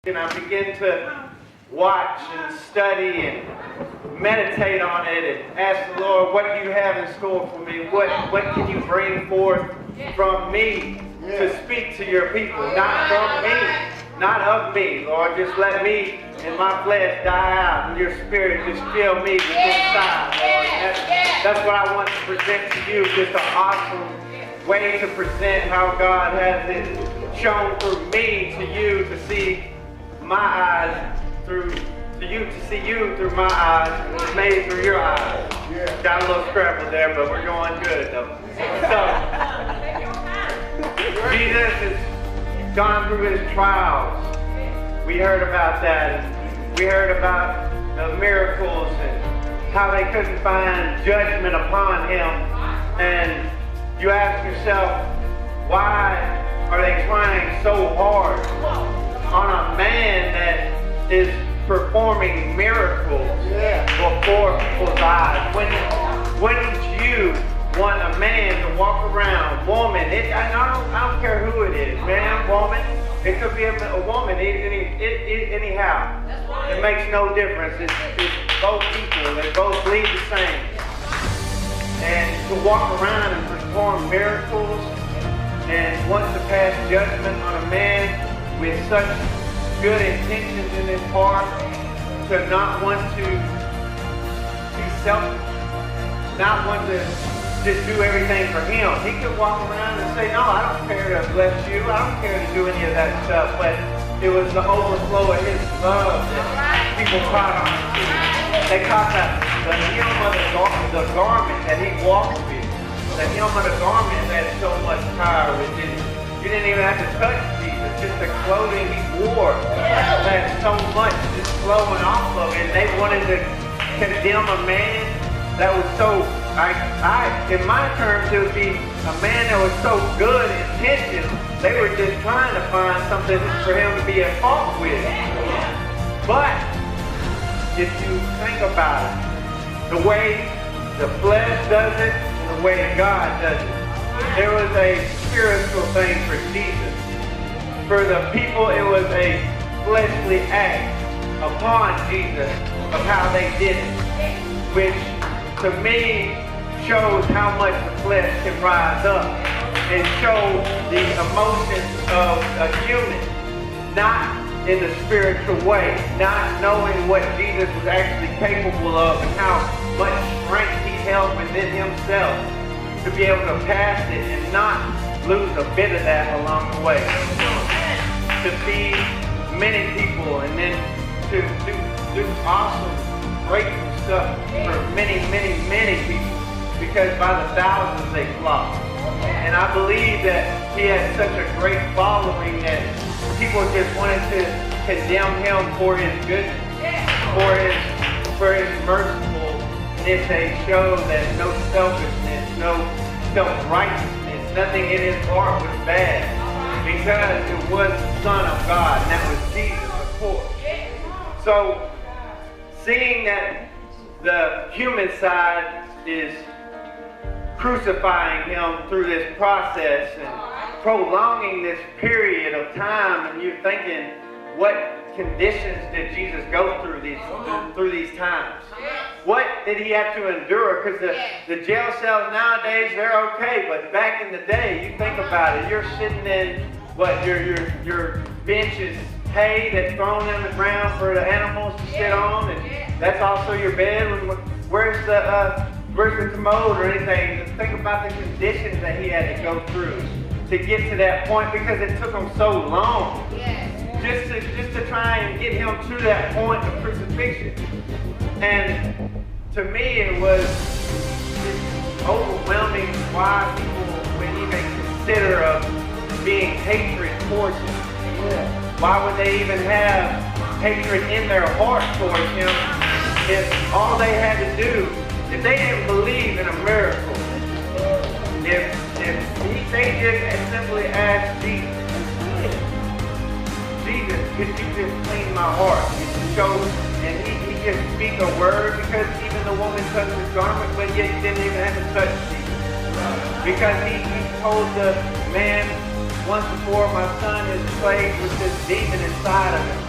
And I begin to watch and study and meditate on it and ask the Lord, what do you have in store for me? What can you bring forth from me to speak to your people? Not from me, not of me, Lord. Just let me and my flesh die out and your spirit just fill me with inside, Lord. That's what I want to present to you, just an awesome way to present how God has it shown through me to you to see my eyes through to you to see you through my eyes, and it was made through your eyes. Got a little scrambled there, but we're going good though. So Jesus has gone through his trials. We heard about that. And we heard about the miracles and how they couldn't find judgment upon him. And you ask yourself, why are they trying so hard on a man that is performing miracles before people's eyes? Wouldn't you want a man to walk around, woman? I don't care who it is, man, woman. It could be a woman, anyhow. It makes no difference. It's both equal. They both bleed the same. And to walk around and perform miracles and want to pass judgment on a man with such good intentions in his heart, to not want to be selfish, not want to just do everything for him. He could walk around and say, no, I don't care to bless you, I don't care to do any of that stuff, but it was the overflow of his love that people caught on to. They caught the hem of the garment that he walked with, the hem of the garment that had so much power within it. You didn't even have to touch Jesus, just the clothing he wore had so much just flowing off of it. They wanted to condemn a man that was so, in my terms, it would be a man that was so good intentions. They were just trying to find something for him to be at fault with. But if you think about it, the way the flesh does it and the way God does it, there was a spiritual thing for Jesus. For the people, it was a fleshly act upon Jesus of how they did it, which to me shows how much the flesh can rise up and show the emotions of a human, not in the spiritual way, not knowing what Jesus was actually capable of and how much strength he held within himself to be able to pass it and not lose a bit of that along the way. To feed many people and then to do awesome, grateful stuff for many, many, many people, because by the thousands they flocked. And I believe that he had such a great following that people just wanted to condemn him for his goodness, for his mercifulness. They show that no selfishness, no self-righteousness, nothing in his heart was bad, because it was the Son of God, and that was Jesus, of course. So, seeing that the human side is crucifying him through this process and prolonging this period of time, and you're thinking, what conditions did Jesus go through these times? What did he have to endure? Because the jail cells nowadays, they're okay, but back in the day, you think about it, you're sitting in your bench is hay that's thrown on the ground for the animals to sit on, and that's also your bed. Where's the commode or anything? Just think about the conditions that he had to go through to get to that point, because it took him so long just to try and get him to that point of crucifixion. And to me, it was overwhelming why people would even consider of being hatred towards him. Why would they even have hatred in their heart towards him if all they had to do, if they didn't believe in a miracle, if they just simply asked Jesus, could you just clean my heart? And he just speak a word, because even the woman touched his garment, but yet he didn't even have to touch Jesus. Because he told the man once before, my son is plagued with this demon inside of him.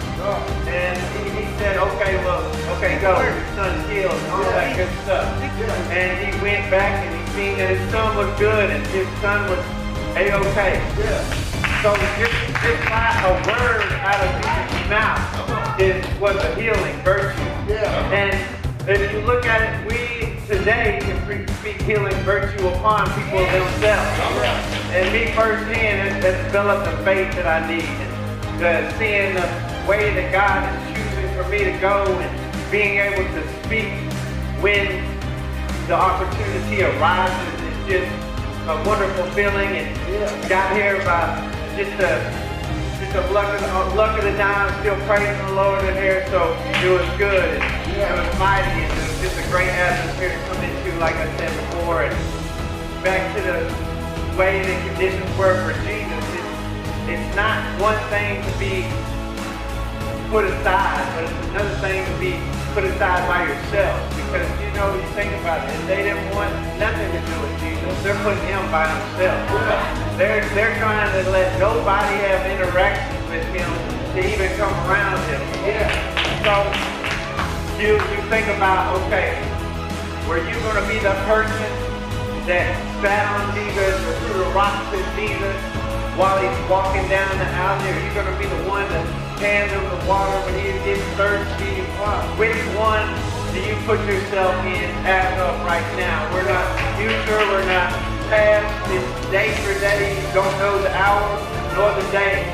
go, your son's healed, and all that good stuff. And he went back and he seen that his son was good and his son was A-okay. So just by a word out of Jesus' mouth was a healing virtue. And if you look at it, we today can speak healing virtue upon people themselves. And me firsthand, that's developed the faith that I need. And seeing the way that God is choosing for me to go and being able to speak when the opportunity arises is just a wonderful feeling. And got here by just a luck of the dime, still praising the Lord in here, so it was good. And it was mighty, and it was just a great atmosphere to come into, like I said before. And back to the way the conditions were for Jesus, it's not one thing to be put aside, but it's another thing to be put aside by yourself. Because, you know, you think about it, if they didn't want nothing to do with Jesus, they're putting him by himself. They're trying to let nobody have interactions with him to even come around him. So you think about, okay, were you going to be the person that sat on Jesus or threw the rocks at Jesus while he's walking down the alley? Are you going to be the one to hand him the water when he gets thirsty? Which one do you put yourself in as of right now? We're not future, we're not past, it's day for day. You don't know the hour nor the day.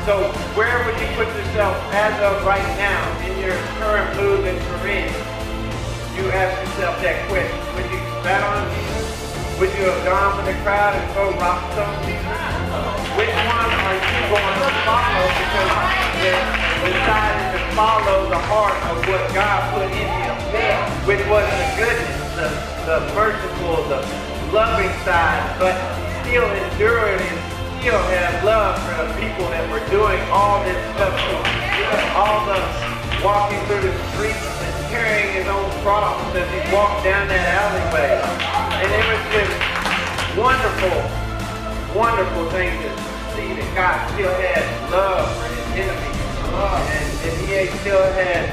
So where would you put yourself as of right now in your current mood that you're in? You ask yourself that question. Would you spat on Jesus? Would you have gone with the crowd and throw rocks on Jesus? Which one are you going to follow? Because you decided to follow the heart of what God put in him, which was the goodness, the merciful, the loving side, but still enduring and still have love for the people that were doing all this stuff to him. All the walking through the streets and carrying his own cross as he walked down that alleyway. And it was just wonderful, wonderful thing to see that God still had love for his enemies. And he still had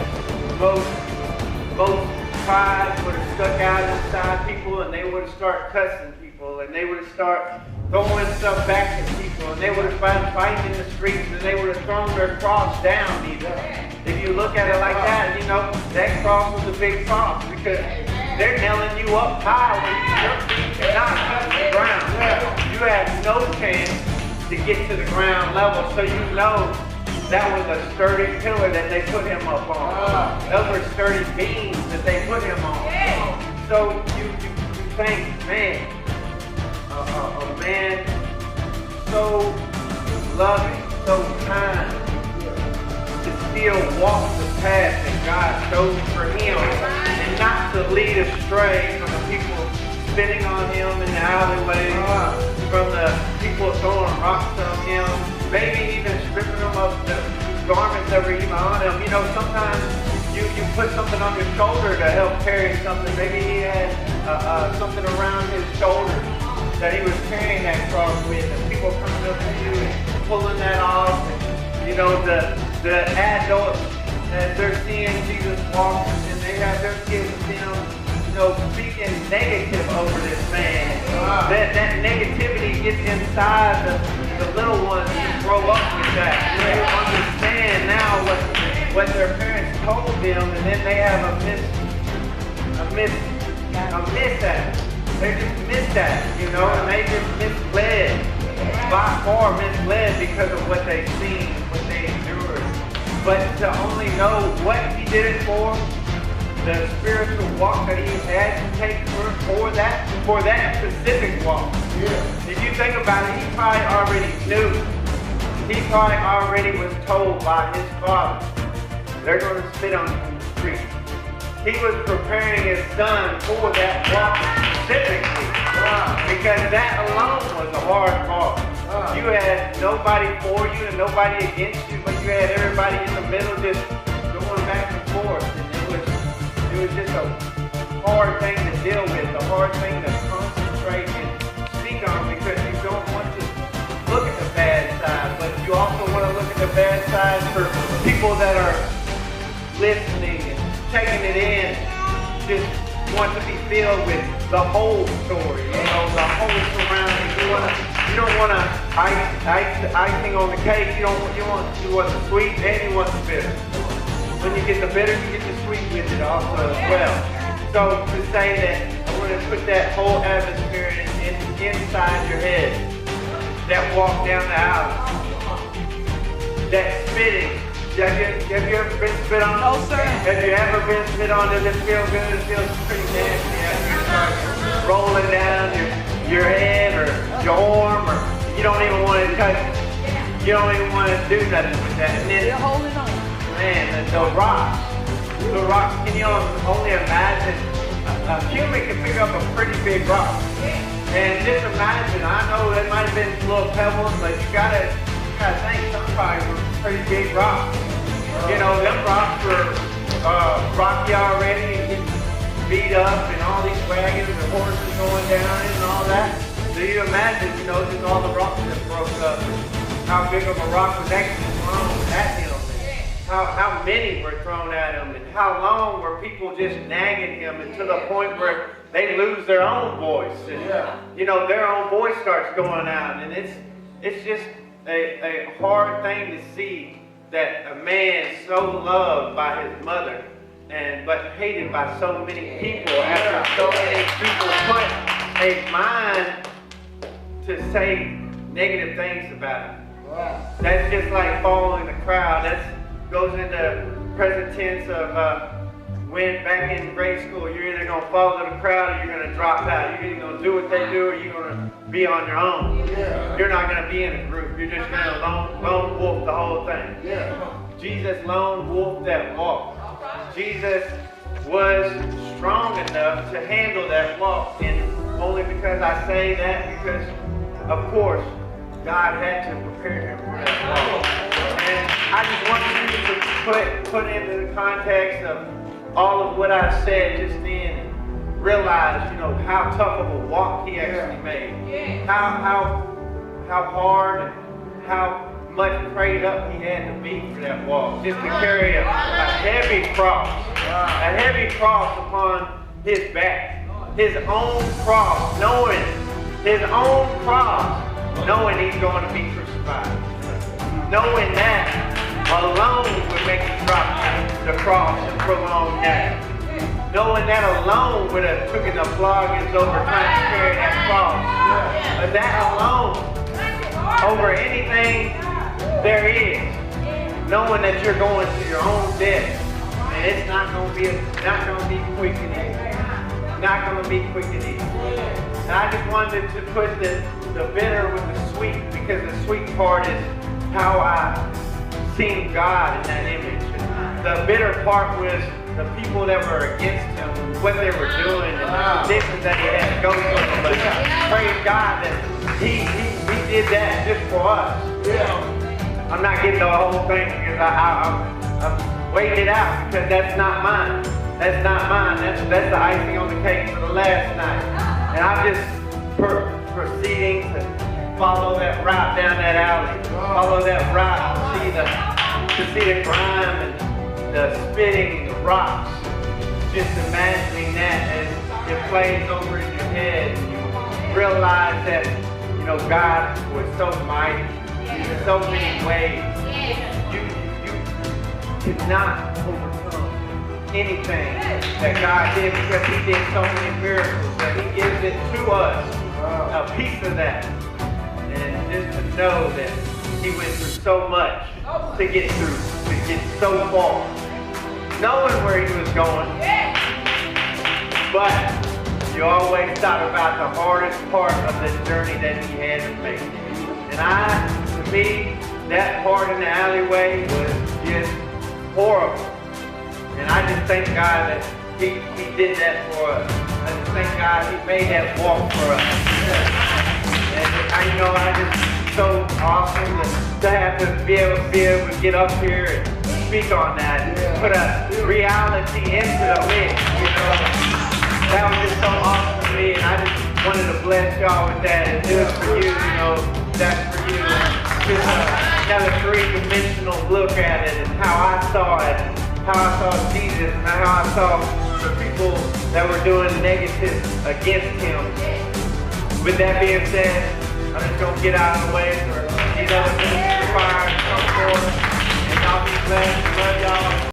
most pride would have stuck out inside people, and they would have started cussing people, and they would have started throwing stuff back at people, and they would have started fighting in the streets, and they would have thrown their cross down even. If you look at it like that, you know, that cross was a big cross because they're nailing you up high where your feet cannot touch the ground. You have no chance to get to the ground level, so you know that was a sturdy pillar that they put him up on. Those were sturdy beams that they put him on. So you think, man, a man so loving, so kind, to still walk the path that God chose for him, and not to lead astray from the people spitting on him in the alleyway, from the people throwing rocks on him, maybe even stripping him of the garments that were even on him. You know, sometimes you put something on your shoulder to help carry something. Maybe he had something around his shoulder that he was carrying that cross with, and people coming up to you and pulling that off. And, you know, the adults, as they're seeing Jesus walk, and they have their kids with him, you know, speaking negative over this man. That negativity gets inside the little ones who grow up with that. They understand now what their parents told them, and then they have a mishap. They just missed that, you know, and they just misled, by far misled because of what they've seen, what they endured. But to only know what he did it for, the spiritual walk that he had to take for that specific walk. If you think about it, he probably already knew. He probably already was told by his father, they're going to spit on him in the street. He was preparing his son for that walk specifically, because that alone was a hard walk. You had nobody for you and nobody against you, but you had everybody in the middle just going back and forth. And it was just a hard thing to deal with, a hard thing to concentrate and speak on, because you don't want to look at the bad side, but you also want to look at the bad side for people that are listening and taking it in, just want to be filled with the whole story, you know, the whole surrounding. You don't want to icing on the cake. You want the sweet and you want the bitter. When you get the bitter, you get the sweet with it also as well. So to say that I want to put that whole atmosphere inside your head, that walk down the aisle, that spitting. Have you ever been spit on? No, sir. Have you ever been spit on? Does it feel good? It feels pretty nasty after you start rolling down your head or your arm, or you don't even want to touch it. You don't even want to do nothing with that. And then, you're holding on. Man, the rocks, can you only imagine? A human can pick up a pretty big rock. And just imagine, I know that might have been little pebbles, but you gotta think some probably were pretty big rocks. You know, them rocks were rocky already and getting beat up, and all these wagons and horses going down and all that. So you imagine, you know, just all the rocks that broke up, how big of a rock was actually thrown at him, and how many were thrown at him, and how long were people just nagging him, and to the point where they lose their own voice, and you know, their own voice starts going out, and it's just a hard thing to see that a man so loved by his mother, but hated by so many people after so many people put a mind to say negative things about him. That's just like following the crowd. That goes into present tense of when back in grade school, you're either going to follow the crowd or you're going to drop out. You're either going to do what they do or you're going to be on your own. You're not going to be in a group. You're just going to lone wolf the whole thing. Jesus lone wolf that walk. Jesus was strong enough to handle that walk. And only because I say that, because of course, God had to prepare him for that walk. And I just want you to put into the context of all of what I said just then, and realize, you know, how tough of a walk he actually made. How hard and how much prayed up he had to be for that walk. Just to carry a heavy cross. A heavy cross upon his back. His own cross, knowing he's going to be crucified. Knowing that alone would make him drop the cross and prolong that. Knowing that alone would have taken the floggings over trying to carry that cross. But that alone, over anything there is, knowing that you're going to your own death, and it's not going to be quick and easy. Not going to be quick and easy. And I just wanted to put the bitter with the sweet, because the sweet part is how I seen God in that image. The bitter part was the people that were against him, what they were doing, and the conditions that he had to go through. But praise God that he did that just for us. I'm not getting the whole thing because I'm waiting it out, because that's not mine. That's not mine. That's the icing on the cake for the last night. And I'm just proceeding to follow that route down that alley. Follow that route to see the grime and the spitting and the rocks. Just imagining that as it plays over in your head, and you realize that, you know, God was so mighty in so many ways. You cannot overcome anything that God did, because he did so many miracles that he gives it to us, a piece of that. And just to know that he went through so much to get so far, knowing where he was going. But you always thought about the hardest part of the journey that he had to make. And to me, that part in the alleyway was just horrible. And I just thank God that he did that for us. I just thank God he made that walk for us. And I just so awesome to have to be able to get up here and speak on that and put a reality into the mix, you know. That was just so awesome to me, and I just wanted to bless y'all with that and do it for you, you know. That's for you. Just another three-dimensional look at it and how I saw it. how I saw Jesus and how I saw the people that were doing negative against him. With that being said, I'm just going to get out of the way for these other